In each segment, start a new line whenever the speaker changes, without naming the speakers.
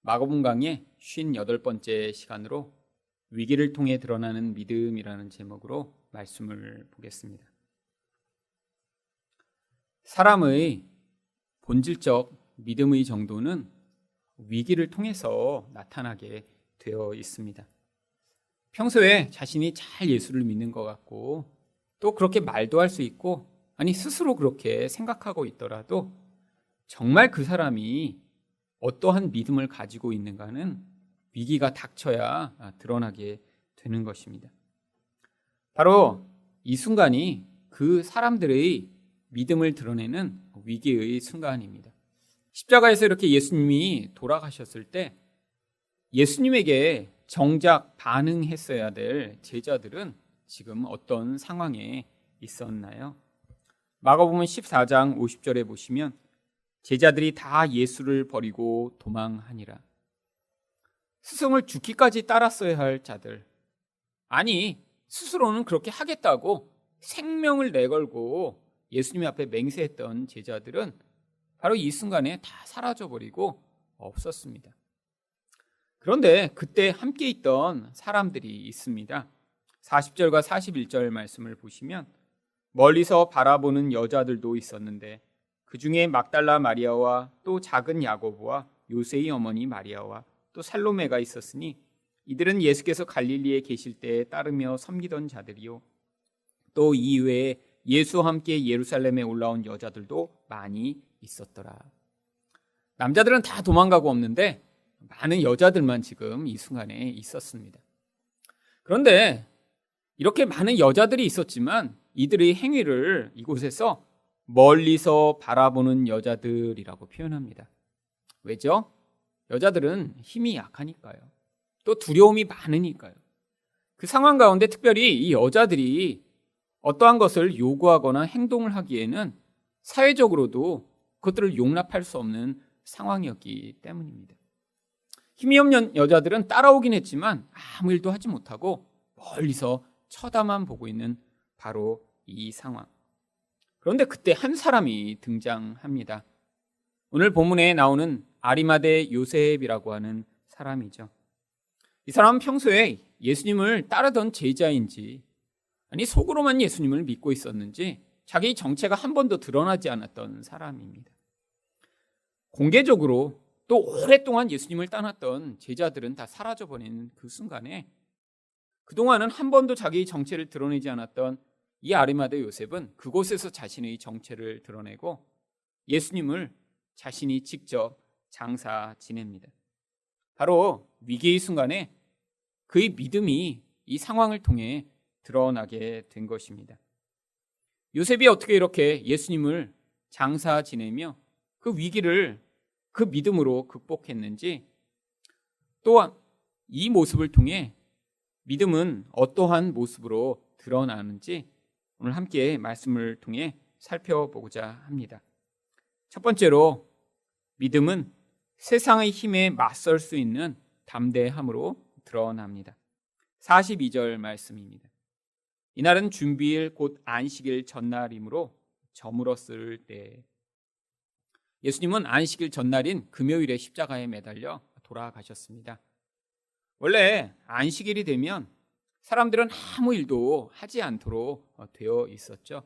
마가복음 강의 58번째 시간으로 위기를 통해 드러나는 믿음이라는 제목으로 말씀을 보겠습니다. 사람의 본질적 믿음의 정도는 위기를 통해서 나타나게 되어 있습니다. 평소에 자신이 잘 예수를 믿는 것 같고 또 그렇게 말도 할 수 있고 스스로 그렇게 생각하고 있더라도 정말 그 사람이 어떠한 믿음을 가지고 있는가는 위기가 닥쳐야 드러나게 되는 것입니다. 바로 이 순간이 그 사람들의 믿음을 드러내는 위기의 순간입니다. 십자가에서 이렇게 예수님이 돌아가셨을 때 예수님에게 정작 반응했어야 될 제자들은 지금 어떤 상황에 있었나요? 마가복음 14장 50절에 보시면 제자들이 다 예수를 버리고 도망하니라. 스승을 죽기까지 따랐어야 할 자들, 스스로는 그렇게 하겠다고 생명을 내걸고 예수님 앞에 맹세했던 제자들은 바로 이 순간에 다 사라져버리고 없었습니다. 그런데 그때 함께 있던 사람들이 있습니다. 40절과 41절 말씀을 보시면 멀리서 바라보는 여자들도 있었는데 그 중에 막달라 마리아와 또 작은 야고보와 요새의 어머니 마리아와 또 살로메가 있었으니 이들은 예수께서 갈릴리에 계실 때에 따르며 섬기던 자들이요 또 이외에 예수와 함께 예루살렘에 올라온 여자들도 많이 있었더라. 남자들은 다 도망가고 없는데 많은 여자들만 지금 이 순간에 있었습니다. 그런데 이렇게 많은 여자들이 있었지만 이들의 행위를 이곳에서 멀리서 바라보는 여자들이라고 표현합니다. 왜죠? 여자들은 힘이 약하니까요. 또 두려움이 많으니까요. 그 상황 가운데 특별히 이 여자들이 어떠한 것을 요구하거나 행동을 하기에는 사회적으로도 그것들을 용납할 수 없는 상황이었기 때문입니다. 힘이 없는 여자들은 따라오긴 했지만 아무 일도 하지 못하고 멀리서 쳐다만 보고 있는 바로 이 상황. 그런데 그때 한 사람이 등장합니다. 오늘 본문에 나오는 아리마대 요셉이라고 하는 사람이죠. 이 사람은 평소에 예수님을 따르던 제자인지 속으로만 예수님을 믿고 있었는지 자기 정체가 한 번도 드러나지 않았던 사람입니다. 공개적으로 또 오랫동안 예수님을 따랐던 제자들은 다 사라져버리는 그 순간에 그동안은 한 번도 자기 정체를 드러내지 않았던 이 아리마대 요셉은 그곳에서 자신의 정체를 드러내고 예수님을 자신이 직접 장사 지냅니다. 바로 위기의 순간에 그의 믿음이 이 상황을 통해 드러나게 된 것입니다. 요셉이 어떻게 이렇게 예수님을 장사 지내며 그 위기를 그 믿음으로 극복했는지, 또한 이 모습을 통해 믿음은 어떠한 모습으로 드러나는지 오늘 함께 말씀을 통해 살펴보고자 합니다. 첫 번째로 믿음은 세상의 힘에 맞설 수 있는 담대함으로 드러납니다. 42절 말씀입니다. 이날은 준비일 곧 안식일 전날이므로 저물었을 때 예수님은 안식일 전날인 금요일에 십자가에 매달려 돌아가셨습니다. 원래 안식일이 되면 사람들은 아무 일도 하지 않도록 되어 있었죠.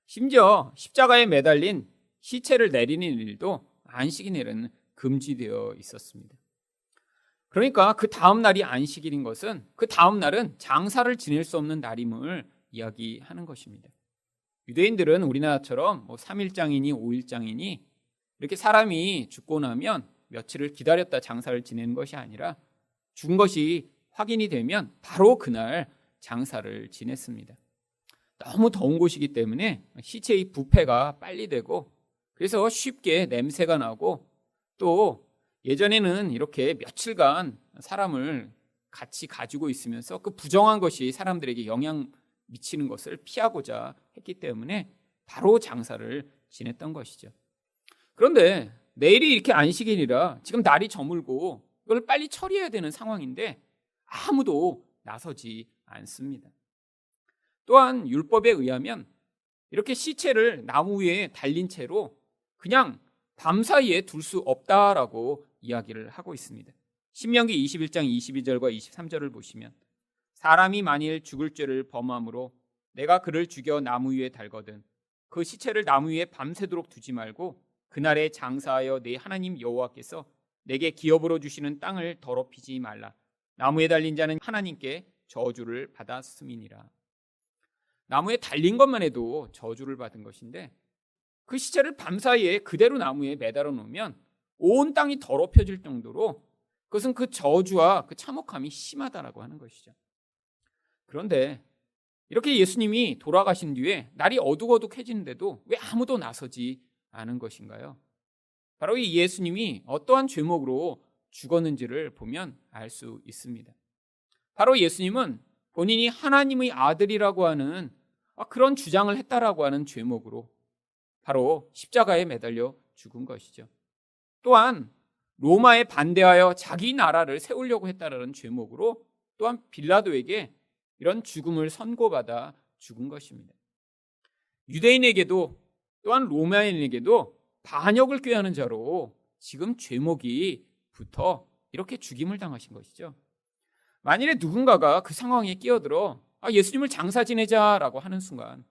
심지어 십자가에 매달린 시체를 내리는 일도 안식일에는 금지되어 있었습니다. 그러니까 그 다음 날이 안식일인 것은 그 다음 날은 장사를 지낼 수 없는 날임을 이야기하는 것입니다. 유대인들은 우리나라처럼 3일장이니 5일장이니 이렇게 사람이 죽고 나면 며칠을 기다렸다 장사를 지내는 것이 아니라 죽은 것이 확인이 되면 바로 그날 장사를 지냈습니다. 너무 더운 곳이기 때문에 시체의 부패가 빨리 되고 그래서 쉽게 냄새가 나고 또 예전에는 이렇게 며칠간 사람을 같이 가지고 있으면서 그 부정한 것이 사람들에게 영향 미치는 것을 피하고자 했기 때문에 바로 장사를 지냈던 것이죠. 그런데 내일이 이렇게 안식일이라 지금 날이 저물고 이걸 빨리 처리해야 되는 상황인데 아무도 나서지 않습니다. 또한 율법에 의하면 이렇게 시체를 나무 위에 달린 채로 그냥 밤사이에 둘 수 없다라고 이야기를 하고 있습니다. 신명기 21장 22절과 23절을 보시면 사람이 만일 죽을 죄를 범함으로 내가 그를 죽여 나무 위에 달거든 그 시체를 나무 위에 밤새도록 두지 말고 그날에 장사하여 내 하나님 여호와께서 내게 기업으로 주시는 땅을 더럽히지 말라. 나무에 달린 자는 하나님께 저주를 받았음이니라. 나무에 달린 것만 해도 저주를 받은 것인데 그 시체를 밤사이에 그대로 나무에 매달아 놓으면 온 땅이 더럽혀질 정도로 그것은 그 저주와 그 참혹함이 심하다라고 하는 것이죠. 그런데 이렇게 예수님이 돌아가신 뒤에 날이 어둑어둑해지는데도 왜 아무도 나서지 않은 것인가요? 바로 이 예수님이 어떠한 죄목으로 죽었는지를 보면 알 수 있습니다. 바로 예수님은 본인이 하나님의 아들이라고 하는 그런 주장을 했다라고 하는 죄목으로 바로 십자가에 매달려 죽은 것이죠. 또한 로마에 반대하여 자기 나라를 세우려고 했다라는 죄목으로 또한 빌라도에게 이런 죽음을 선고받아 죽은 것입니다. 유대인에게도 또한 로마인에게도 반역을 꾀하는 자로 지금 죄목이 붙어 이렇게 죽임을 당하신 것이죠. 만일에 누군가가 그 상황에 끼어들어 예수님을 장사 지내자라고 하는 순간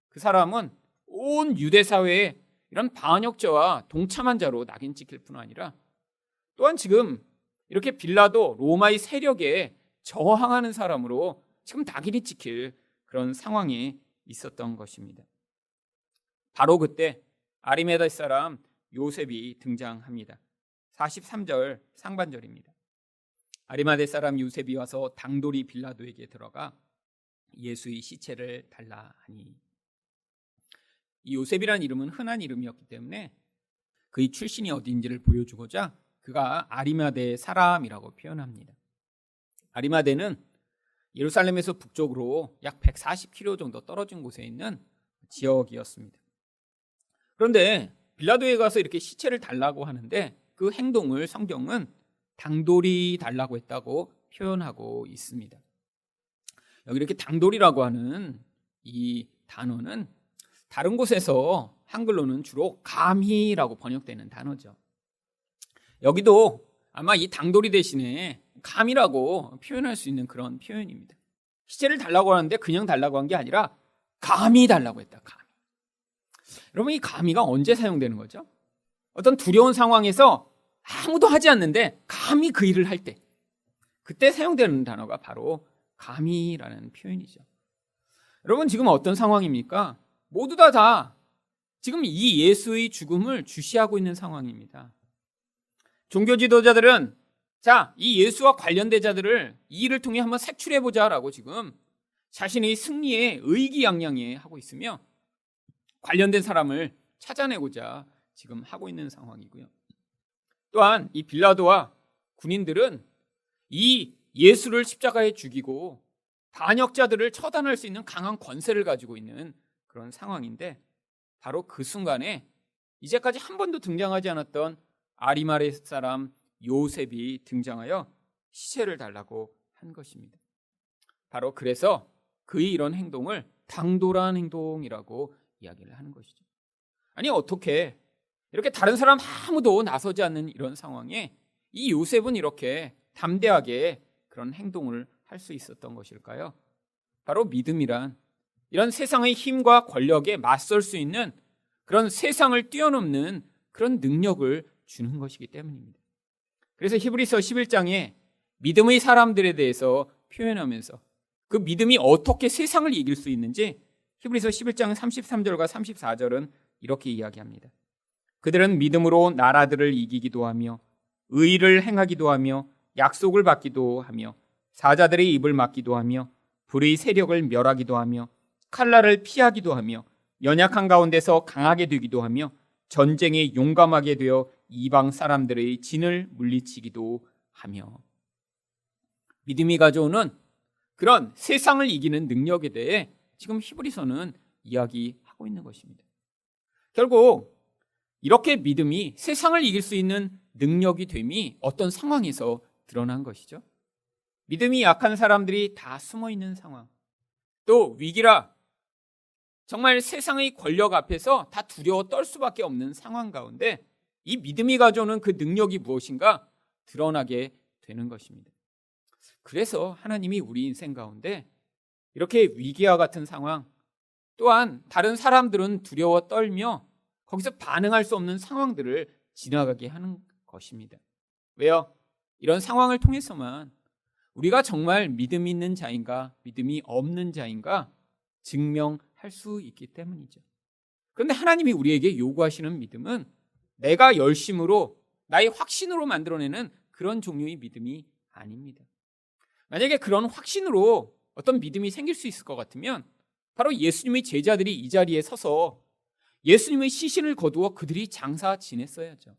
그 사람은 온 유대 사회에 이런 반역자와 동참한 자로 낙인 찍힐 뿐 아니라 또한 지금 이렇게 빌라도 로마의 세력에 저항하는 사람으로 지금 낙인이 찍힐 그런 상황에 있었던 것입니다. 바로 그때 아리마대 사람 요셉이 등장합니다. 43절 상반절입니다. 아리마대 사람 요셉이 와서 당돌이 빌라도에게 들어가 예수의 시체를 달라 하니, 이 요셉이라는 이름은 흔한 이름이었기 때문에 그의 출신이 어디인지를 보여주고자 그가 아리마대 사람이라고 표현합니다. 아리마대는 예루살렘에서 북쪽으로 약 140km 정도 떨어진 곳에 있는 지역이었습니다. 그런데 빌라도에 가서 이렇게 시체를 달라고 하는데 그 행동을 성경은 당돌이 달라고 했다고 표현하고 있습니다. 여기 이렇게 당돌이라고 하는 이 단어는 다른 곳에서 한글로는 주로 감히라고 번역되는 단어죠. 여기도 아마 이 당돌이 대신에 감이라고 표현할 수 있는 그런 표현입니다. 시체를 달라고 하는데 그냥 달라고 한 게 아니라 감히 달라고 했다. 감히. 여러분, 이 감히가 언제 사용되는 거죠? 어떤 두려운 상황에서 아무도 하지 않는데 감히 그 일을 할 때, 그때 사용되는 단어가 바로 감히라는 표현이죠. 여러분, 지금 어떤 상황입니까? 모두 다 지금 이 예수의 죽음을 주시하고 있는 상황입니다. 종교 지도자들은 이 예수와 관련된 자들을 이 일을 통해 한번 색출해보자라고 지금 자신의 승리에 의기양양해 하고 있으며 관련된 사람을 찾아내고자 지금 하고 있는 상황이고요. 또한 이 빌라도와 군인들은 이 예수를 십자가에 죽이고 반역자들을 처단할 수 있는 강한 권세를 가지고 있는 그런 상황인데, 바로 그 순간에 이제까지 한 번도 등장하지 않았던 아리마대 사람 요셉이 등장하여 시체를 달라고 한 것입니다. 바로 그래서 그의 이런 행동을 당돌한 행동이라고 이야기를 하는 것이죠. 아니, 어떻게 이렇게 다른 사람 아무도 나서지 않는 이런 상황에 이 요셉은 이렇게 담대하게 그런 행동을 할 수 있었던 것일까요? 바로 믿음이란 이런 세상의 힘과 권력에 맞설 수 있는 그런 세상을 뛰어넘는 그런 능력을 주는 것이기 때문입니다. 그래서 히브리서 11장에 믿음의 사람들에 대해서 표현하면서 그 믿음이 어떻게 세상을 이길 수 있는지 히브리서 11장 33절과 34절은 이렇게 이야기합니다. 그들은 믿음으로 나라들을 이기기도 하며 의를 행하기도 하며 약속을 받기도 하며 사자들의 입을 막기도 하며 불의 세력을 멸하기도 하며 칼날을 피하기도 하며 연약한 가운데서 강하게 되기도 하며 전쟁에 용감하게 되어 이방 사람들의 진을 물리치기도 하며, 믿음이 가져오는 그런 세상을 이기는 능력에 대해 지금 히브리서는 이야기하고 있는 것입니다. 결국 이렇게 믿음이 세상을 이길 수 있는 능력이 됨이 어떤 상황에서 드러난 것이죠. 믿음이 약한 사람들이 다 숨어 있는 상황, 또 위기라 정말 세상의 권력 앞에서 다 두려워 떨 수밖에 없는 상황 가운데 이 믿음이 가져오는 그 능력이 무엇인가 드러나게 되는 것입니다. 그래서 하나님이 우리 인생 가운데 이렇게 위기와 같은 상황, 또한 다른 사람들은 두려워 떨며 거기서 반응할 수 없는 상황들을 지나가게 하는 것입니다. 왜요? 이런 상황을 통해서만 우리가 정말 믿음 있는 자인가 믿음이 없는 자인가 증명할 수 있기 때문이죠. 그런데 하나님이 우리에게 요구하시는 믿음은 내가 열심으로 나의 확신으로 만들어내는 그런 종류의 믿음이 아닙니다. 만약에 그런 확신으로 어떤 믿음이 생길 수 있을 것 같으면 바로 예수님의 제자들이 이 자리에 서서 예수님의 시신을 거두어 그들이 장사 지냈어야죠.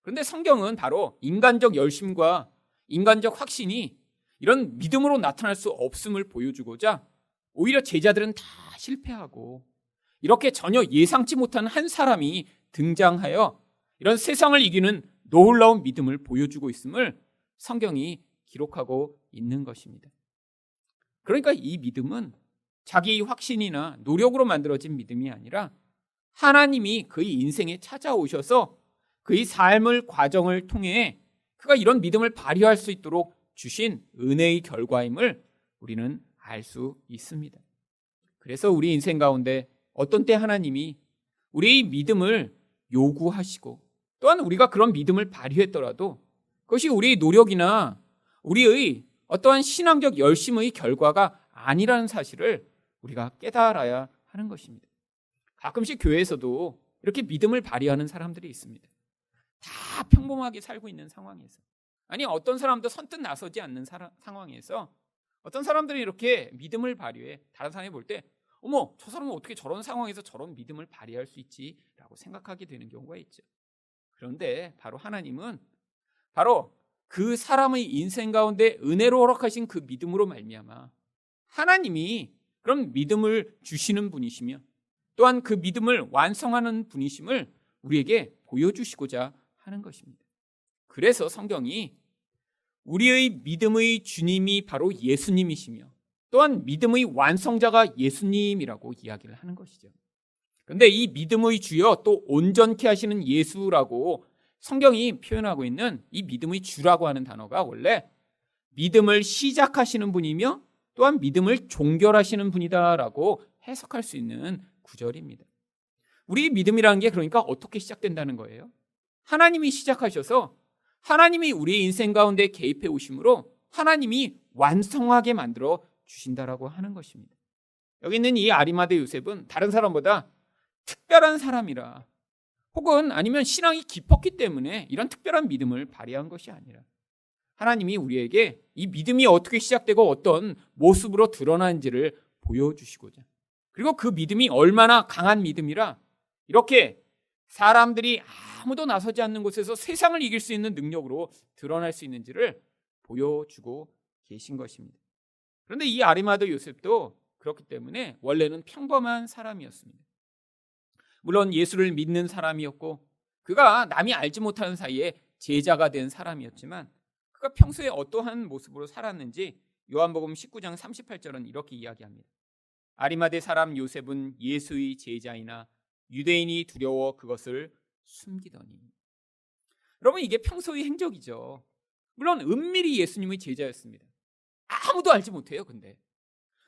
그런데 성경은 바로 인간적 열심과 인간적 확신이 이런 믿음으로 나타날 수 없음을 보여주고자 오히려 제자들은 다 실패하고 이렇게 전혀 예상치 못한 한 사람이 등장하여 이런 세상을 이기는 놀라운 믿음을 보여주고 있음을 성경이 기록하고 있는 것입니다. 그러니까 이 믿음은 자기 확신이나 노력으로 만들어진 믿음이 아니라 하나님이 그의 인생에 찾아오셔서 그의 삶의 과정을 통해 그가 이런 믿음을 발휘할 수 있도록 주신 은혜의 결과임을 우리는 알 수 있습니다. 그래서 우리 인생 가운데 어떤 때 하나님이 우리의 믿음을 요구하시고 또한 우리가 그런 믿음을 발휘했더라도 그것이 우리의 노력이나 우리의 어떠한 신앙적 열심의 결과가 아니라는 사실을 우리가 깨달아야 하는 것입니다. 가끔씩 교회에서도 이렇게 믿음을 발휘하는 사람들이 있습니다. 다 평범하게 살고 있는 상황에서, 아니 어떤 사람도 선뜻 나서지 않는 상황에서 어떤 사람들이 이렇게 믿음을 발휘해 다른 사람이 볼 때 어머, 저 사람은 어떻게 저런 상황에서 저런 믿음을 발휘할 수 있지라고 생각하게 되는 경우가 있죠. 그런데 바로 하나님은 바로 그 사람의 인생 가운데 은혜로 허락하신 그 믿음으로 말미암아 하나님이 그런 믿음을 주시는 분이시며 또한 그 믿음을 완성하는 분이심을 우리에게 보여주시고자 하는 것입니다. 그래서 성경이 우리의 믿음의 주님이 바로 예수님이시며 또한 믿음의 완성자가 예수님이라고 이야기를 하는 것이죠. 그런데 이 믿음의 주여 또 온전케 하시는 예수라고 성경이 표현하고 있는 이 믿음의 주라고 하는 단어가 원래 믿음을 시작하시는 분이며 또한 믿음을 종결하시는 분이다라고 해석할 수 있는 구절입니다. 우리 믿음이라는 게 그러니까 어떻게 시작된다는 거예요? 하나님이 시작하셔서 하나님이 우리 인생 가운데 개입해 오심으로 하나님이 완성하게 만들어 주신다라고 하는 것입니다. 여기 있는 이 아리마대 요셉은 다른 사람보다 특별한 사람이라 혹은 아니면 신앙이 깊었기 때문에 이런 특별한 믿음을 발휘한 것이 아니라 하나님이 우리에게 이 믿음이 어떻게 시작되고 어떤 모습으로 드러나는지를 보여주시고자, 그리고 그 믿음이 얼마나 강한 믿음이라 이렇게 사람들이 아무도 나서지 않는 곳에서 세상을 이길 수 있는 능력으로 드러날 수 있는지를 보여주고 계신 것입니다. 그런데 이 아리마대 요셉도 그렇기 때문에 원래는 평범한 사람이었습니다. 물론 예수를 믿는 사람이었고 그가 남이 알지 못하는 사이에 제자가 된 사람이었지만 그가 평소에 어떠한 모습으로 살았는지 요한복음 19장 38절은 이렇게 이야기합니다. 아리마대 사람 요셉은 예수의 제자이나 유대인이 두려워 그것을 숨기더니. 여러분, 이게 평소의 행적이죠. 물론 은밀히 예수님의 제자였습니다. 아무도 알지 못해요. 근데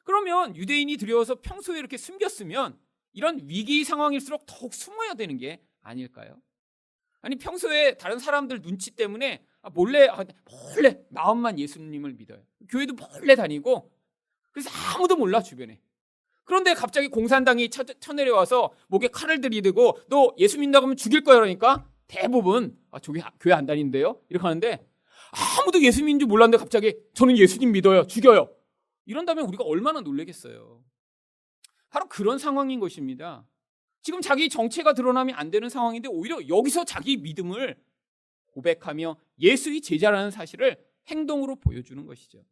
그러면 유대인이 두려워서 평소에 이렇게 숨겼으면 이런 위기 상황일수록 더욱 숨어야 되는 게 아닐까요? 아니 평소에 다른 사람들 눈치 때문에 몰래 마음만 예수님을 믿어요. 교회도 몰래 다니고 그래서 아무도 몰라 주변에. 그런데 갑자기 공산당이 쳐내려와서 목에 칼을 들이대고 너 예수 믿는다고 하면 죽일 거야 그러니까 대부분 저기 교회 안 다니는데요? 이렇게 하는데 아무도 예수 믿는 줄 몰랐는데 갑자기 저는 예수님 믿어요. 죽여요. 이런다면 우리가 얼마나 놀라겠어요. 바로 그런 상황인 것입니다. 지금 자기 정체가 드러나면 안 되는 상황인데 오히려 여기서 자기 믿음을 고백하며 예수의 제자라는 사실을 행동으로 보여주는 것이죠.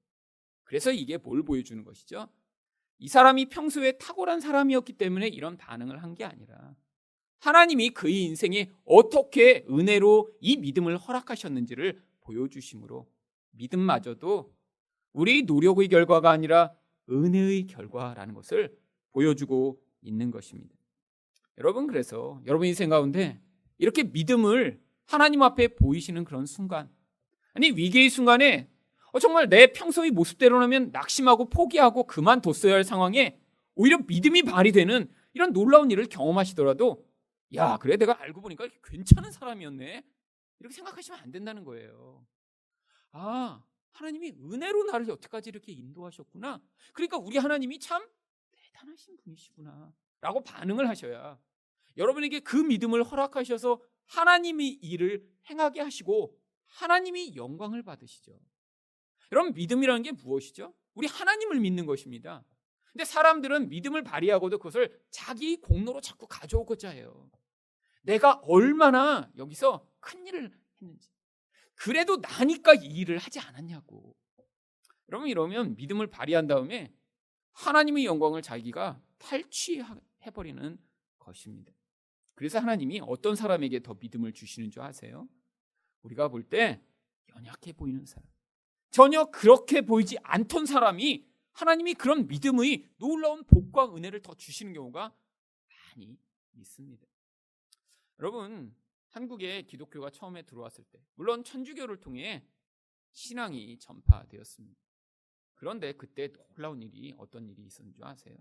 그래서 이게 뭘 보여주는 것이죠? 이 사람이 평소에 탁월한 사람이었기 때문에 이런 반응을 한 게 아니라 하나님이 그의 인생에 어떻게 은혜로 이 믿음을 허락하셨는지를 보여주심으로 믿음마저도 우리 노력의 결과가 아니라 은혜의 결과라는 것을 보여주고 있는 것입니다. 여러분, 그래서 여러분 인생 가운데 이렇게 믿음을 하나님 앞에 보이시는 그런 순간, 아니 위기의 순간에 정말 내 평소의 모습대로라면 낙심하고 포기하고 그만뒀어야 할 상황에 오히려 믿음이 발휘되는 이런 놀라운 일을 경험하시더라도 야, 그래 내가 알고 보니까 괜찮은 사람이었네, 이렇게 생각하시면 안 된다는 거예요. 아, 하나님이 은혜로 나를 여태까지 이렇게 인도하셨구나, 그러니까 우리 하나님이 참 대단하신 분이시구나 라고 반응을 하셔야 여러분에게 그 믿음을 허락하셔서 하나님이 일을 행하게 하시고 하나님이 영광을 받으시죠. 여러분, 믿음이라는 게 무엇이죠? 우리 하나님을 믿는 것입니다. 근데 사람들은 믿음을 발휘하고도 그것을 자기 공로로 자꾸 가져오고자 해요. 내가 얼마나 여기서 큰 일을 했는지, 그래도 나니까 이 일을 하지 않았냐고. 여러분, 이러면 믿음을 발휘한 다음에 하나님의 영광을 자기가 탈취해버리는 것입니다. 그래서 하나님이 어떤 사람에게 더 믿음을 주시는 줄 아세요? 우리가 볼 때 연약해 보이는 사람, 전혀 그렇게 보이지 않던 사람이 하나님이 그런 믿음의 놀라운 복과 은혜를 더 주시는 경우가 많이 있습니다. 여러분, 한국에 기독교가 처음에 들어왔을 때 물론 천주교를 통해 신앙이 전파되었습니다. 그런데 그때 놀라운 일이, 어떤 일이 있었는 줄 아세요?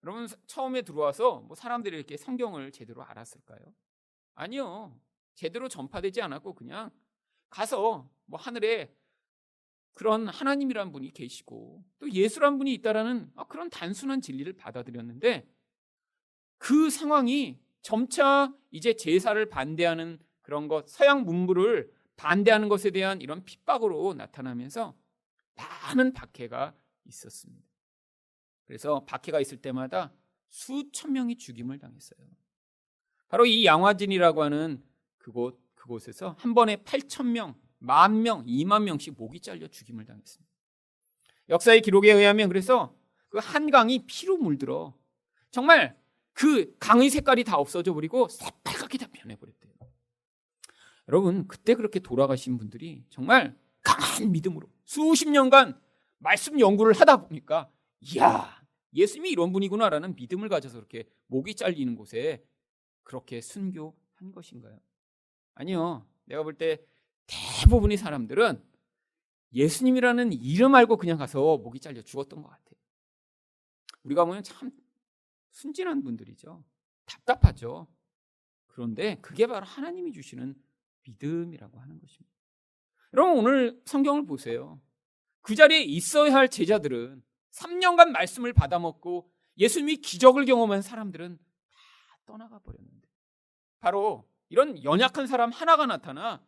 여러분, 처음에 들어와서 사람들이 이렇게 성경을 제대로 알았을까요? 아니요. 제대로 전파되지 않았고 그냥 가서 하늘에 그런 하나님이란 분이 계시고 또 예수란 분이 있다라는 그런 단순한 진리를 받아들였는데, 그 상황이 점차 이제 제사를 반대하는 그런 것, 서양 문물을 반대하는 것에 대한 이런 핍박으로 나타나면서 많은 박해가 있었습니다. 그래서 박해가 있을 때마다 수천 명이 죽임을 당했어요. 바로 이 양화진이라고 하는 그곳에서 한 번에 8,000명, 10,000명, 20,000명씩 목이 잘려 죽임을 당했습니다. 역사의 기록에 의하면 그래서 그 한강이 피로 물들어 정말 그 강의 색깔이 다 없어져 버리고 새빨갛게 다 변해버렸대요. 여러분, 그때 그렇게 돌아가신 분들이 정말 강한 믿음으로 수십 년간 말씀 연구를 하다 보니까 이야, 예수님이 이런 분이구나라는 믿음을 가져서 그렇게 목이 잘리는 곳에 그렇게 순교한 것인가요? 아니요. 내가 볼 때 대부분의 사람들은 예수님이라는 이름 알고 그냥 가서 목이 잘려 죽었던 것 같아요. 우리가 보면 참 순진한 분들이죠. 답답하죠. 그런데 그게 바로 하나님이 주시는 믿음이라고 하는 것입니다. 여러분, 오늘 성경을 보세요. 그 자리에 있어야 할 제자들은 3년간 말씀을 받아먹고 예수님이 기적을 경험한 사람들은 다 떠나가 버렸는데, 바로 이런 연약한 사람 하나가 나타나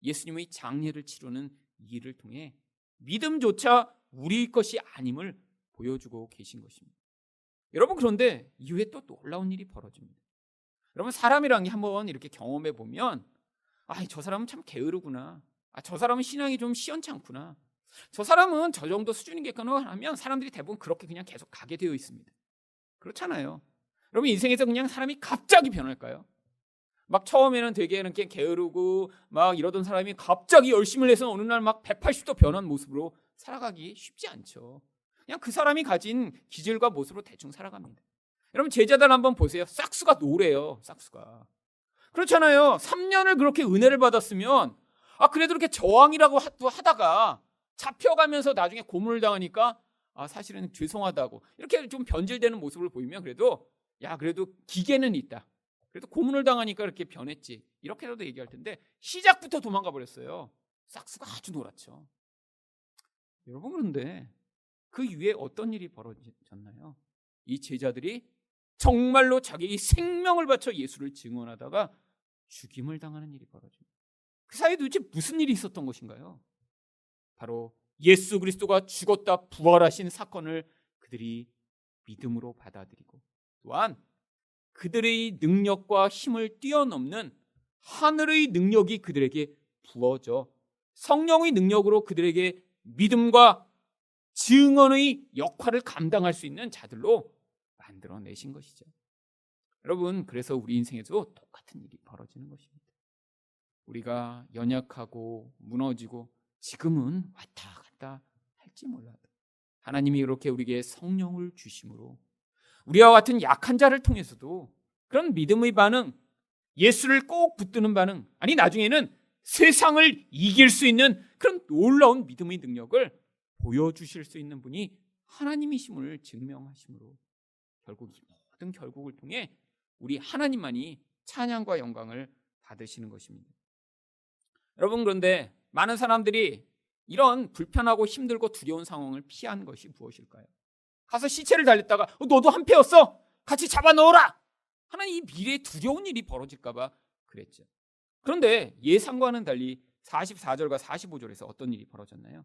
예수님의 장례를 치르는 이 일을 통해 믿음조차 우리 것이 아님을 보여주고 계신 것입니다. 여러분, 그런데 이후에 또 놀라운 일이 벌어집니다. 여러분, 사람이란 게 한번 이렇게 경험해 보면 저 사람은 참 게으르구나, 저 사람은 신앙이 좀 시원찮구나, 저 사람은 저 정도 수준이겠구나 하면 사람들이 대부분 그렇게 그냥 계속 가게 되어 있습니다. 그렇잖아요. 여러분, 인생에서 그냥 사람이 갑자기 변할까요? 처음에는 되게 이렇게 게으르고 이러던 사람이 갑자기 열심을 해서 어느 날 180도 변한 모습으로 살아가기 쉽지 않죠. 그냥 그 사람이 가진 기질과 모습으로 대충 살아갑니다. 여러분, 제자들 한번 보세요. 싹수가 노래요. 싹수가. 그렇잖아요. 3년을 그렇게 은혜를 받았으면 그래도 이렇게 저항이라고 하다가 잡혀가면서 나중에 고문을 당하니까 사실은 죄송하다고 이렇게 좀 변질되는 모습을 보이면 그래도 기계는 있다, 그래도 고문을 당하니까 이렇게 변했지, 이렇게라도 얘기할 텐데 시작부터 도망가 버렸어요. 싹수가 아주 놀았죠. 여러분, 그런데 그 이후에 어떤 일이 벌어졌나요? 이 제자들이 정말로 자기 생명을 바쳐 예수를 증언하다가 죽임을 당하는 일이 벌어집니다. 그 사이에 도대체 무슨 일이 있었던 것인가요? 바로 예수 그리스도가 죽었다 부활하신 사건을 그들이 믿음으로 받아들이고, 또한 그들의 능력과 힘을 뛰어넘는 하늘의 능력이 그들에게 부어져 성령의 능력으로 그들에게 믿음과 증언의 역할을 감당할 수 있는 자들로 만들어내신 것이죠. 여러분, 그래서 우리 인생에도 똑같은 일이 벌어지는 것입니다. 우리가 연약하고 무너지고 지금은 왔다 갔다 할지 몰라도 하나님이 이렇게 우리에게 성령을 주심으로 우리와 같은 약한 자를 통해서도 그런 믿음의 반응, 예수를 꼭 붙드는 반응, 아니 나중에는 세상을 이길 수 있는 그런 놀라운 믿음의 능력을 보여주실 수 있는 분이 하나님이심을 증명하심으로 결국 이 모든 결국을 통해 우리 하나님만이 찬양과 영광을 받으시는 것입니다. 여러분, 그런데 많은 사람들이 이런 불편하고 힘들고 두려운 상황을 피한 것이 무엇일까요? 가서 시체를 달렸다가 너도 한패였어, 같이 잡아 넣어라 하는 이 미래에 두려운 일이 벌어질까 봐 그랬죠. 그런데 예상과는 달리 44절과 45절에서 어떤 일이 벌어졌나요?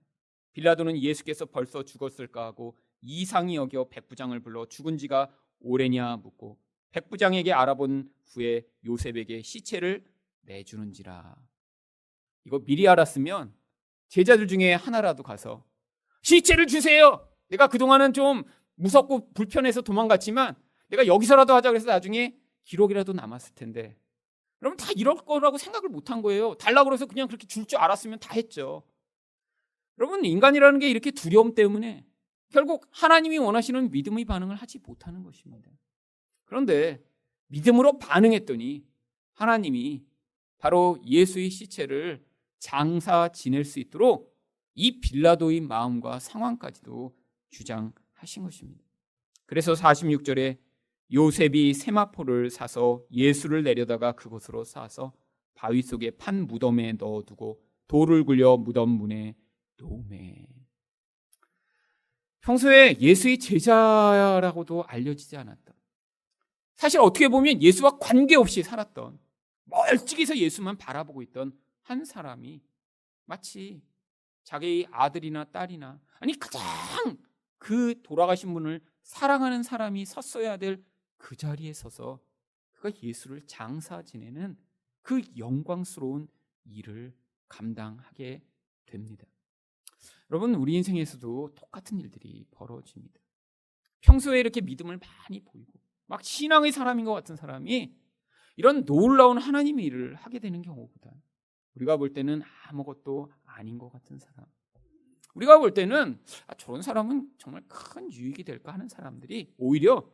빌라도는 예수께서 벌써 죽었을까 하고 이상히 여겨 백부장을 불러 죽은 지가 오래냐 묻고 백부장에게 알아본 후에 요셉에게 시체를 내주는지라. 이거 미리 알았으면 제자들 중에 하나라도 가서 시체를 주세요, 내가 그동안은 좀 무섭고 불편해서 도망갔지만 내가 여기서라도 하자 그래서 나중에 기록이라도 남았을 텐데, 여러분 다 이럴 거라고 생각을 못한 거예요. 달라고 해서 그냥 그렇게 줄 줄 알았으면 다 했죠. 여러분, 인간이라는 게 이렇게 두려움 때문에 결국 하나님이 원하시는 믿음의 반응을 하지 못하는 것입니다. 그런데 믿음으로 반응했더니 하나님이 바로 예수의 시체를 장사 지낼 수 있도록 이 빌라도의 마음과 상황까지도 주장하신 것입니다. 그래서 46절에 요셉이 세마포를 사서 예수를 내려다가 그곳으로 쌓아서 바위 속에 판 무덤에 넣어두고 돌을 굴려 무덤 문에 놓으매. 평소에 예수의 제자라고도 알려지지 않았던, 사실 어떻게 보면 예수와 관계없이 살았던, 멀찍이서 예수만 바라보고 있던 한 사람이 마치 자기의 아들이나 딸이나, 아니 가장 그 돌아가신 분을 사랑하는 사람이 섰어야 될 그 자리에 서서 그가 예수를 장사 지내는 그 영광스러운 일을 감당하게 됩니다. 여러분, 우리 인생에서도 똑같은 일들이 벌어집니다. 평소에 이렇게 믿음을 많이 보이고 막 신앙의 사람인 것 같은 사람이 이런 놀라운 하나님의 일을 하게 되는 경우보다 우리가 볼 때는 아무것도 아닌 것 같은 사람, 우리가 볼 때는 저런 사람은 정말 큰 유익이 될까 하는 사람들이 오히려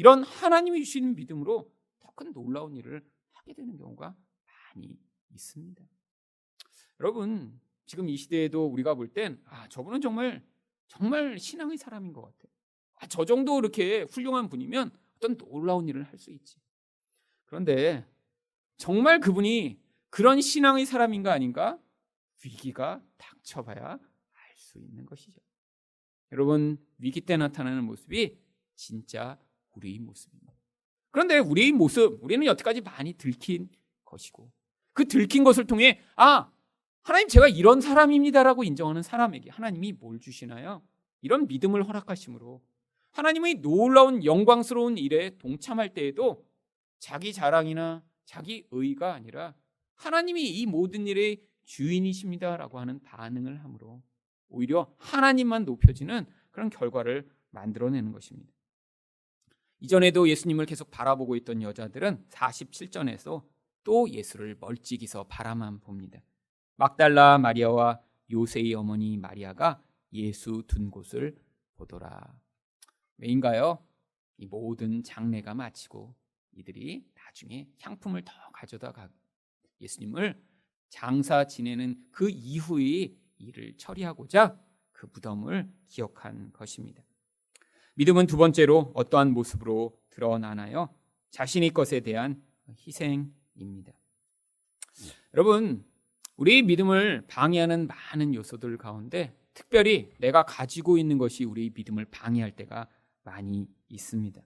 이런 하나님이 주시는 믿음으로 더 큰 놀라운 일을 하게 되는 경우가 많이 있습니다. 여러분, 지금 이 시대에도 우리가 볼 땐 저분은 정말 신앙의 사람인 것 같아, 저 정도 이렇게 훌륭한 분이면 어떤 놀라운 일을 할 수 있지. 그런데 정말 그분이 그런 신앙의 사람인가 아닌가 위기가 닥쳐봐야 알 수 있는 것이죠. 여러분, 위기 때 나타나는 모습이 진짜 우리의 모습입니다. 그런데 우리의 모습, 우리는 여태까지 많이 들킨 것이고, 그 들킨 것을 통해 하나님 제가 이런 사람입니다라고 인정하는 사람에게 하나님이 뭘 주시나요? 이런 믿음을 허락하심으로 하나님의 놀라운 영광스러운 일에 동참할 때에도 자기 자랑이나 자기 의가 아니라 하나님이 이 모든 일의 주인이십니다라고 하는 반응을 함으로 오히려 하나님만 높여지는 그런 결과를 만들어내는 것입니다. 이전에도 예수님을 계속 바라보고 있던 여자들은 47절에서 또 예수를 멀찍이서 바라만 봅니다. 막달라 마리아와 요새의 어머니 마리아가 예수 둔 곳을 보더라. 왜인가요? 이 모든 장례가 마치고 이들이 나중에 향품을 더 가져다 예수님을 장사 지내는 그 이후의 일을 처리하고자 그 무덤을 기억한 것입니다. 믿음은 두 번째로 어떠한 모습으로 드러나나요? 자신의 것에 대한 희생입니다. 여러분, 우리의 믿음을 방해하는 많은 요소들 가운데 특별히 내가 가지고 있는 것이 우리의 믿음을 방해할 때가 많이 있습니다.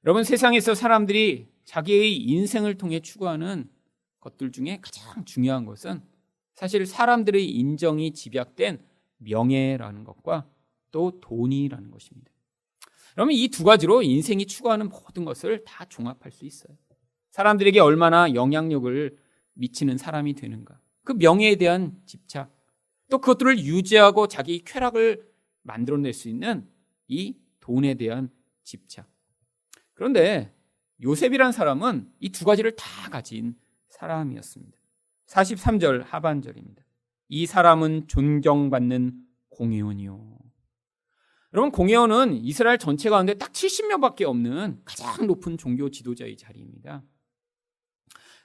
여러분, 세상에서 사람들이 자기의 인생을 통해 추구하는 것들 중에 가장 중요한 것은 사실 사람들의 인정이 집약된 명예라는 것과 또 돈이라는 것입니다. 그러면 이 두 가지로 인생이 추구하는 모든 것을 다 종합할 수 있어요. 사람들에게 얼마나 영향력을 미치는 사람이 되는가, 그 명예에 대한 집착, 또 그것들을 유지하고 자기 쾌락을 만들어낼 수 있는 이 돈에 대한 집착. 그런데 요셉이란 사람은 이 두 가지를 다 가진 사람이었습니다. 43절 하반절입니다. 이 사람은 존경받는 공회원이요. 여러분, 공회원은 이스라엘 전체 가운데 딱 70명밖에 없는 가장 높은 종교 지도자의 자리입니다.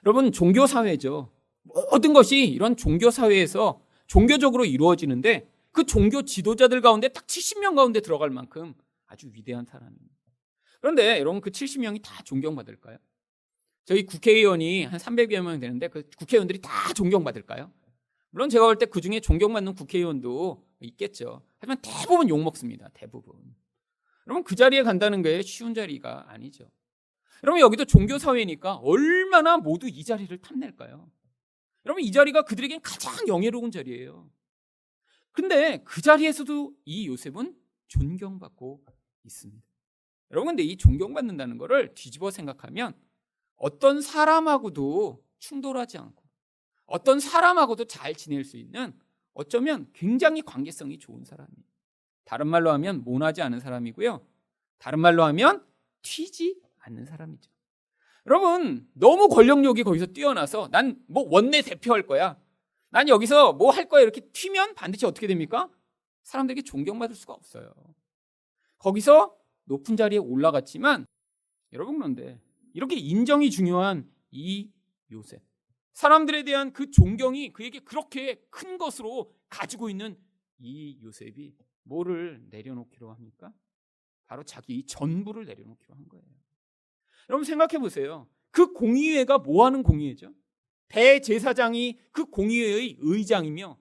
여러분, 종교 사회죠. 모든 것이 이런 종교 사회에서 종교적으로 이루어지는데 그 종교 지도자들 가운데 딱 70명 가운데 들어갈 만큼 아주 위대한 사람입니다. 그런데 여러분, 그 70명이 다 존경받을까요? 저희 국회의원이 한 300여 명 되는데 그 국회의원들이 다 존경받을까요? 물론 제가 볼 때 그중에 존경받는 국회의원도 있겠죠. 하지만 대부분 욕먹습니다. 대부분. 여러분, 그 자리에 간다는 게 쉬운 자리가 아니죠. 여러분, 여기도 종교사회니까 얼마나 모두 이 자리를 탐낼까요? 여러분, 이 자리가 그들에겐 가장 영예로운 자리예요. 근데 그 자리에서도 이 요셉은 존경받고 있습니다. 여러분, 근데 이 존경받는다는 거를 뒤집어 생각하면 어떤 사람하고도 충돌하지 않고 어떤 사람하고도 잘 지낼 수 있는, 어쩌면 굉장히 관계성이 좋은 사람이에요. 다른 말로 하면 모나지 않은 사람이고요. 다른 말로 하면 튀지 않는 사람이죠. 여러분, 너무 권력욕이 거기서 뛰어나서 난 뭐 원내 대표할 거야, 난 여기서 뭐 할 거야, 이렇게 튀면 반드시 어떻게 됩니까? 사람들에게 존경받을 수가 없어요. 거기서 높은 자리에 올라갔지만 여러분, 그런데 이렇게 인정이 중요한 이 요셉, 사람들에 대한 그 존경이 그에게 그렇게 큰 것으로 가지고 있는 이 요셉이 뭐를 내려놓기로 합니까? 바로 자기 전부를 내려놓기로 한 거예요. 여러분, 생각해 보세요. 그 공의회가 뭐 하는 공의회죠? 대제사장이 그 공의회의 의장이며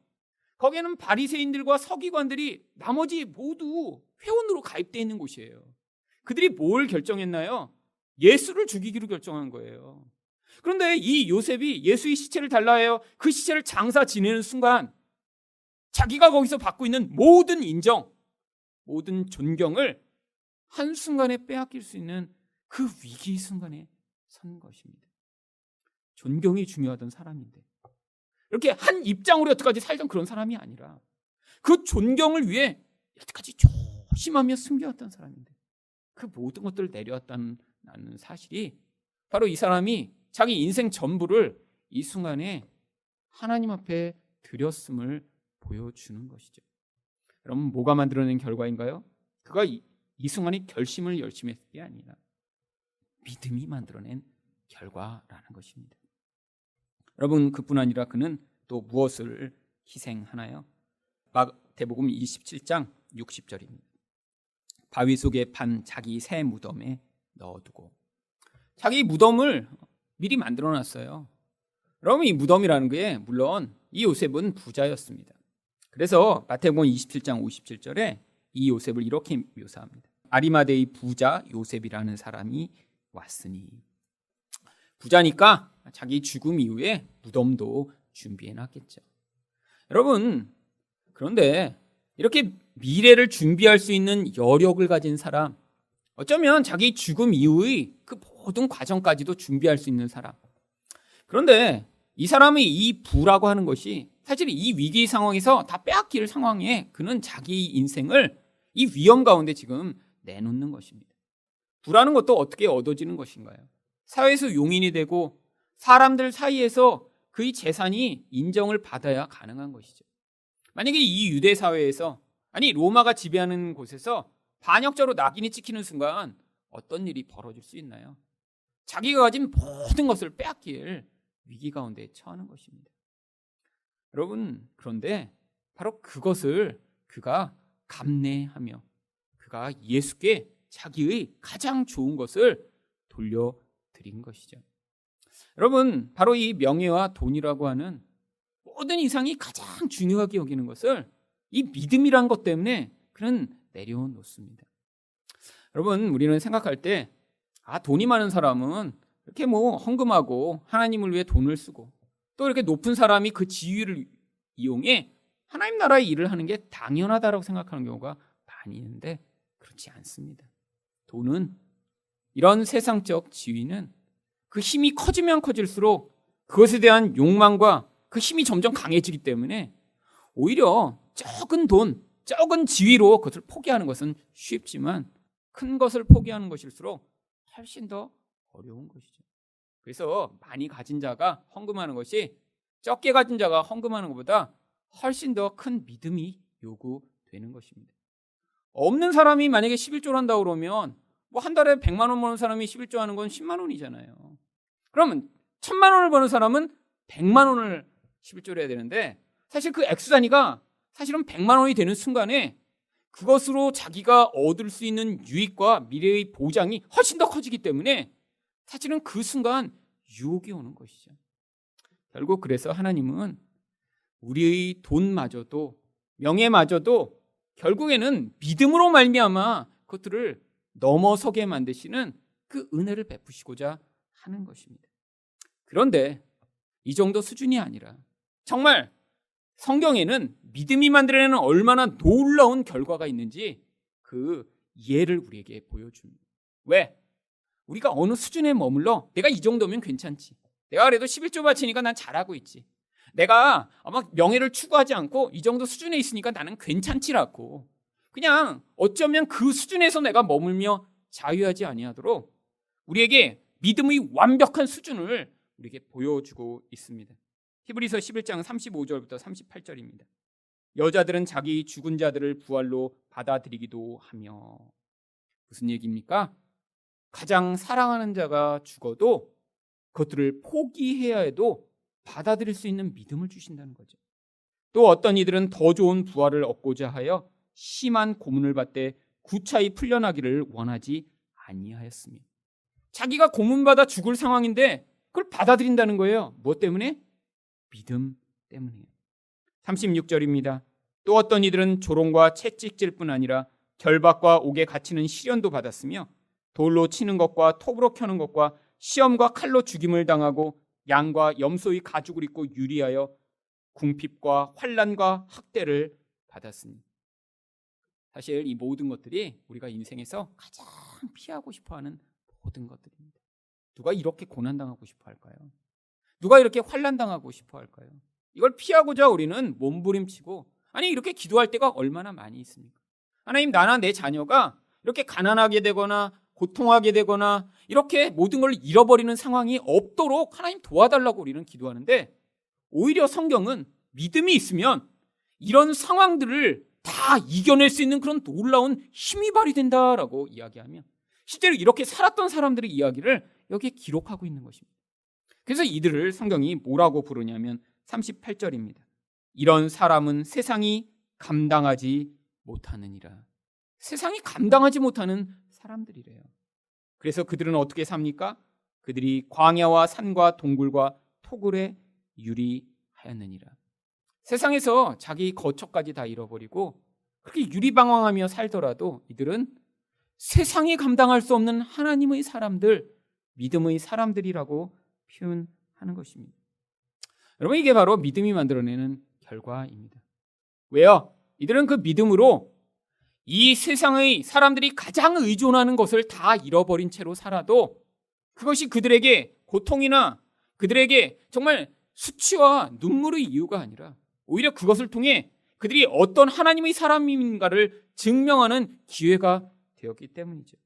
거기에는 바리새인들과 서기관들이 나머지 모두 회원으로 가입되어 있는 곳이에요. 그들이 뭘 결정했나요? 예수를 죽이기로 결정한 거예요. 그런데 이 요셉이 예수의 시체를 달라 해요. 그 시체를 장사 지내는 순간 자기가 거기서 받고 있는 모든 인정, 모든 존경을 한순간에 빼앗길 수 있는 그 위기 순간에 선 것입니다. 존경이 중요하던 사람인데 이렇게 한 입장으로 여태까지 살던 그런 사람이 아니라 그 존경을 위해 여태까지 조심하며 숨겨왔던 사람인데 그 모든 것들을 내려왔다는 사실이 바로 이 사람이 자기 인생 전부를 이 순간에 하나님 앞에 드렸음을 보여주는 것이죠. 여러분, 뭐가 만들어낸 결과인가요? 그가 이 순간에 결심을 열심히 했을 게 아니라 믿음이 만들어낸 결과라는 것입니다. 여러분, 그뿐 아니라 그는 또 무엇을 희생하나요? 마태복음 27장 60절입니다. 바위 속에 판 자기 새 무덤에 넣어두고, 자기 무덤을 미리 만들어놨어요. 여러분, 이 무덤이라는 게 물론 이 요셉은 부자였습니다. 그래서 마태복음 27장 57절에 이 요셉을 이렇게 묘사합니다. 아리마대의 부자 요셉이라는 사람이 왔으니. 부자니까 자기 죽음 이후에 무덤도 준비해놨겠죠. 여러분, 그런데 이렇게 미래를 준비할 수 있는 여력을 가진 사람, 어쩌면 자기 죽음 이후의 그 모든 과정까지도 준비할 수 있는 사람. 그런데 이 사람의 이 부라고 하는 것이 사실 이 위기 상황에서 다 빼앗길 상황에 그는 자기 인생을 이 위험 가운데 지금 내놓는 것입니다. 부라는 것도 어떻게 얻어지는 것인가요? 사회에서 용인이 되고 사람들 사이에서 그의 재산이 인정을 받아야 가능한 것이죠. 만약에 이 유대 사회에서, 아니 로마가 지배하는 곳에서 반역자로 낙인이 찍히는 순간 어떤 일이 벌어질 수 있나요? 자기가 가진 모든 것을 빼앗길 위기 가운데 처하는 것입니다. 여러분, 그런데 바로 그것을 그가 감내하며 그가 예수께 자기의 가장 좋은 것을 돌려드린 것이죠. 여러분, 바로 이 명예와 돈이라고 하는 모든 이상이 가장 중요하게 여기는 것을 이 믿음이란 것 때문에 그는 내려놓습니다. 여러분, 우리는 생각할 때 돈이 많은 사람은 이렇게 뭐 헌금하고 하나님을 위해 돈을 쓰고 또 이렇게 높은 사람이 그 지위를 이용해 하나님 나라의 일을 하는 게 당연하다고 생각하는 경우가 많이 있는데 그렇지 않습니다. 돈은, 이런 세상적 지위는 그 힘이 커지면 커질수록 그것에 대한 욕망과 그 힘이 점점 강해지기 때문에 오히려 적은 돈, 적은 지위로 그것을 포기하는 것은 쉽지만 큰 것을 포기하는 것일수록 훨씬 더 어려운 것이죠. 그래서 많이 가진 자가 헌금하는 것이 적게 가진 자가 헌금하는 것보다 훨씬 더 큰 믿음이 요구되는 것입니다. 없는 사람이 만약에 11조를 한다고 그러면 뭐 한 달에 100만 원 버는 사람이 11조 하는 건 10만 원이잖아요. 그러면 1,000만 원을 버는 사람은 100만 원을 11조를 해야 되는데 사실 그 액수 단위가 사실은 100만 원이 되는 순간에 그것으로 자기가 얻을 수 있는 유익과 미래의 보장이 훨씬 더 커지기 때문에 사실은 그 순간 유혹이 오는 것이죠. 결국 그래서 하나님은 우리의 돈마저도 명예마저도 결국에는 믿음으로 말미암아 그것들을 넘어서게 만드시는 그 은혜를 베푸시고자 하는 것입니다. 그런데 이 정도 수준이 아니라 정말 성경에는 믿음이 만들어내는 얼마나 놀라운 결과가 있는지 그 예를 우리에게 보여줍니다. 왜? 우리가 어느 수준에 머물러 내가 이 정도면 괜찮지. 내가 그래도 11조 바치니까 난 잘하고 있지. 내가 아마 명예를 추구하지 않고 이 정도 수준에 있으니까 나는 괜찮지라고. 그냥 어쩌면 그 수준에서 내가 머물며 자유하지 아니하도록 우리에게 믿음의 완벽한 수준을 우리에게 보여주고 있습니다. 히브리서 11장 35절부터 38절입니다. 여자들은 자기 죽은 자들을 부활로 받아들이기도 하며. 무슨 얘기입니까? 가장 사랑하는 자가 죽어도 그것들을 포기해야 해도 받아들일 수 있는 믿음을 주신다는 거죠. 또 어떤 이들은 더 좋은 부활을 얻고자 하여 심한 고문을 받되 구차히 풀려나기를 원하지 아니하였으며. 자기가 고문받아 죽을 상황인데 그걸 받아들인다는 거예요. 무엇 때문에? 믿음 때문이에요. 36절입니다. 또 어떤 이들은 조롱과 채찍질 뿐 아니라 결박과 옥에 갇히는 시련도 받았으며 돌로 치는 것과 톱으로 켜는 것과 시험과 칼로 죽임을 당하고 양과 염소의 가죽을 입고 유리하여 궁핍과 환난과 학대를 받았으니. 사실 이 모든 것들이 우리가 인생에서 가장 피하고 싶어하는 모든 것들입니다. 누가 이렇게 고난당하고 싶어 할까요? 누가 이렇게 환난당하고 싶어 할까요? 이걸 피하고자 우리는 몸부림치고 아니 이렇게 기도할 때가 얼마나 많이 있습니까? 하나님, 나나 내 자녀가 이렇게 가난하게 되거나 고통하게 되거나 이렇게 모든 걸 잃어버리는 상황이 없도록 하나님 도와달라고 우리는 기도하는데, 오히려 성경은 믿음이 있으면 이런 상황들을 다 이겨낼 수 있는 그런 놀라운 힘이 발휘된다라고 이야기하며 실제로 이렇게 살았던 사람들의 이야기를 여기에 기록하고 있는 것입니다. 그래서 이들을 성경이 뭐라고 부르냐면 38절입니다. 이런 사람은 세상이 감당하지 못하느니라. 세상이 감당하지 못하는 사람들이래요. 그래서 그들은 어떻게 삽니까? 그들이 광야와 산과 동굴과 토굴에 유리하였느니라. 세상에서 자기 거처까지 다 잃어버리고 그렇게 유리방황하며 살더라도 이들은 세상이 감당할 수 없는 하나님의 사람들, 믿음의 사람들이라고 표현하는 것입니다. 여러분, 이게 바로 믿음이 만들어내는 결과입니다. 왜요? 이들은 그 믿음으로 이 세상의 사람들이 가장 의존하는 것을 다 잃어버린 채로 살아도 그것이 그들에게 고통이나 그들에게 정말 수치와 눈물의 이유가 아니라 오히려 그것을 통해 그들이 어떤 하나님의 사람인가를 증명하는 기회가 되었기 때문이죠.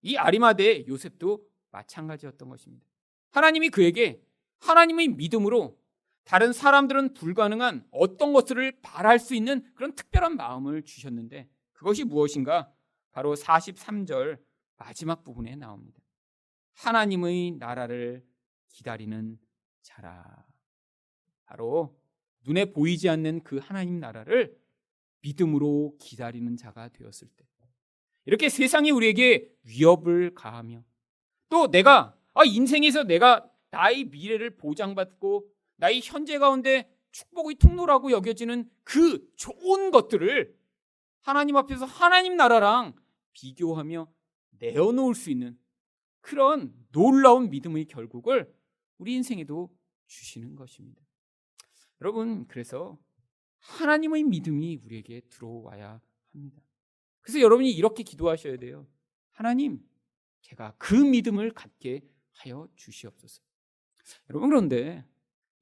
이 아리마대의 요셉도 마찬가지였던 것입니다. 하나님이 그에게 하나님의 믿음으로 다른 사람들은 불가능한 어떤 것들을 바랄 수 있는 그런 특별한 마음을 주셨는데 그것이 무엇인가? 바로 43절 마지막 부분에 나옵니다. 하나님의 나라를 기다리는 자라. 바로 눈에 보이지 않는 그 하나님 나라를 믿음으로 기다리는 자가 되었을 때, 이렇게 세상이 우리에게 위협을 가하며 또 내가 인생에서 내가 나의 미래를 보장받고 나의 현재 가운데 축복의 통로라고 여겨지는 그 좋은 것들을 하나님 앞에서 하나님 나라랑 비교하며 내어놓을 수 있는 그런 놀라운 믿음의 결국을 우리 인생에도 주시는 것입니다. 여러분, 그래서 하나님의 믿음이 우리에게 들어와야 합니다. 그래서 여러분이 이렇게 기도하셔야 돼요. 하나님, 제가 그 믿음을 갖게 하여 주시옵소서. 여러분, 그런데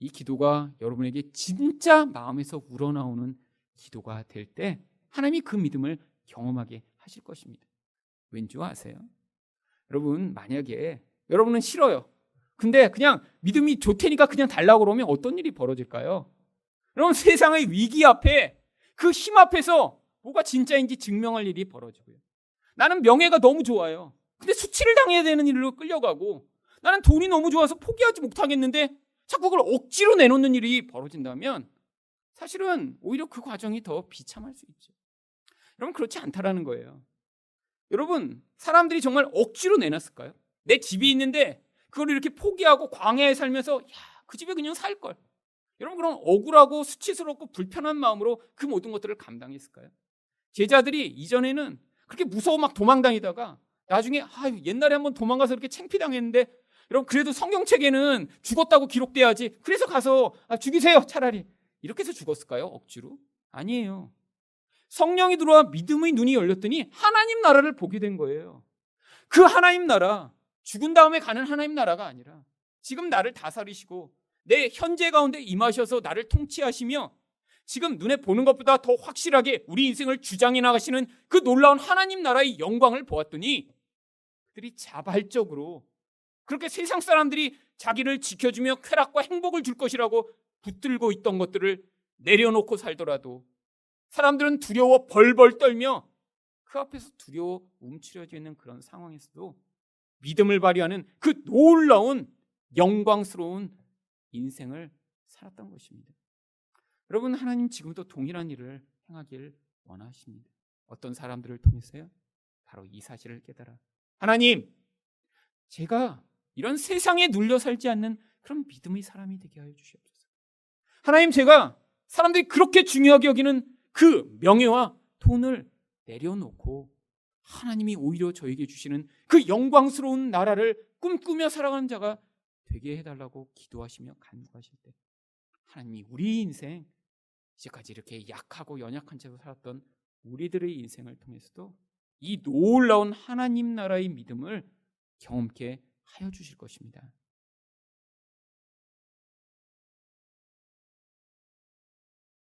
이 기도가 여러분에게 진짜 마음에서 우러나오는 기도가 될 때 하나님이 그 믿음을 경험하게 하실 것입니다. 왠지 아세요? 여러분, 만약에 여러분은 싫어요. 근데 그냥 믿음이 좋다니까 그냥 달라고 그러면 어떤 일이 벌어질까요? 여러분, 세상의 위기 앞에 그 힘 앞에서 뭐가 진짜인지 증명할 일이 벌어지고요. 나는 명예가 너무 좋아요. 근데 수치를 당해야 되는 일로 끌려가고 나는 돈이 너무 좋아서 포기하지 못하겠는데 자꾸 그걸 억지로 내놓는 일이 벌어진다면 사실은 오히려 그 과정이 더 비참할 수 있죠. 여러분, 그렇지 않다라는 거예요. 여러분, 사람들이 정말 억지로 내놨을까요? 내 집이 있는데 그걸 이렇게 포기하고 광야에 살면서 그 집에 그냥 살 걸. 여러분, 그런 억울하고 수치스럽고 불편한 마음으로 그 모든 것들을 감당했을까요? 제자들이 이전에는 그렇게 무서워 막 도망다니다가 나중에 옛날에 한번 도망가서 이렇게 창피당했는데 여러분, 그래도 성경책에는 죽었다고 기록돼야지. 그래서 가서 죽이세요 차라리. 이렇게 해서 죽었을까요? 억지로? 아니에요. 성령이 들어와 믿음의 눈이 열렸더니 하나님 나라를 보게 된 거예요. 그 하나님 나라, 죽은 다음에 가는 하나님 나라가 아니라 지금 나를 다스리시고 내 현재 가운데 임하셔서 나를 통치하시며 지금 눈에 보는 것보다 더 확실하게 우리 인생을 주장해 나가시는 그 놀라운 하나님 나라의 영광을 보았더니 그들이 자발적으로 그렇게 세상 사람들이 자기를 지켜주며 쾌락과 행복을 줄 것이라고 붙들고 있던 것들을 내려놓고 살더라도 사람들은 두려워 벌벌 떨며 그 앞에서 두려워 움츠려져 있는 그런 상황에서도 믿음을 발휘하는 그 놀라운 영광스러운 인생을 살았던 것입니다. 여러분, 하나님 지금도 동일한 일을 행하길 원하십니다. 어떤 사람들을 통해서요? 바로 이 사실을 깨달아 하나님, 제가 이런 세상에 눌려 살지 않는 그런 믿음의 사람이 되게 하여 주시옵소서. 하나님, 제가 사람들이 그렇게 중요하게 여기는 그 명예와 돈을 내려놓고 하나님이 오히려 저에게 주시는 그 영광스러운 나라를 꿈꾸며 살아가는 자가 되게 해달라고 기도하시며 간구하실 때 하나님이 우리 인생, 이제까지 이렇게 약하고 연약한 채로 살았던 우리들의 인생을 통해서도 이 놀라운 하나님 나라의 믿음을 경험케 하여 주실 것입니다.